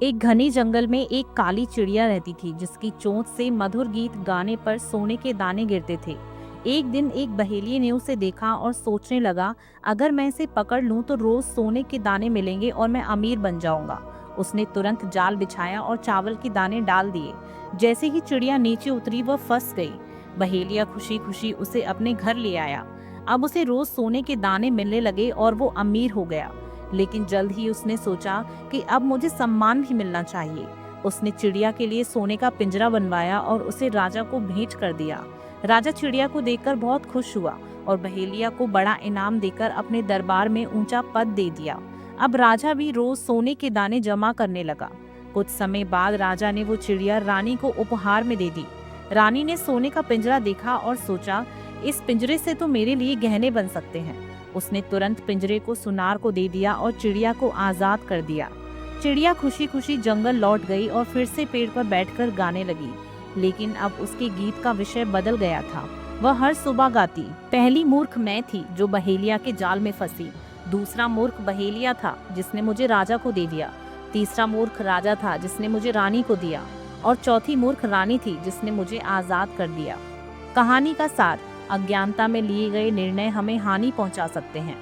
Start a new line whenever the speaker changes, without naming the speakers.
एक घने जंगल में एक काली चिड़िया रहती थी जिसकी चोंच से मधुर गीत गाने पर सोने के दाने गिरते थे। एक दिन एक बहेलिये ने उसे देखा और सोचने लगा, अगर मैं इसे पकड़ लूं तो रोज सोने के दाने मिलेंगे और मैं अमीर बन जाऊंगा। उसने तुरंत जाल बिछाया और चावल के दाने डाल दिए। जैसे ही चिड़िया नीचे उतरी वह फंस गई। बहेलिया खुशी खुशी उसे अपने घर ले आया। अब उसे रोज सोने के दाने मिलने लगे और वो अमीर हो गया। लेकिन जल्द ही उसने सोचा कि अब मुझे सम्मान भी मिलना चाहिए। उसने चिड़िया के लिए सोने का पिंजरा बनवाया और उसे राजा को भेंट कर दिया। राजा चिड़िया को देखकर बहुत खुश हुआ और बहेलिया को बड़ा इनाम देकर अपने दरबार में ऊंचा पद दे दिया। अब राजा भी रोज सोने के दाने जमा करने लगा। कुछ समय बाद राजा ने वो चिड़िया रानी को उपहार में दे दी। रानी ने सोने का पिंजरा देखा और सोचा, इस पिंजरे से तो मेरे लिए गहने बन सकते हैं। उसने तुरंत पिंजरे को सुनार को दे दिया और चिड़िया को आजाद कर दिया। चिड़िया खुशी खुशी जंगल लौट गई और फिर से पेड़ पर बैठकर गाने लगी। लेकिन अब उसके गीत का विषय बदल गया था। वह हर सुबह गाती, पहली मूर्ख मैं थी जो बहेलिया के जाल में फंसी। दूसरा मूर्ख बहेलिया था जिसने मुझे राजा को दे दिया। तीसरा मूर्ख राजा था जिसने मुझे रानी को दिया। और चौथी मूर्ख रानी थी जिसने मुझे आजाद कर दिया। कहानी का सार, अज्ञानता में लिए गए निर्णय हमें हानि पहुंचा सकते हैं।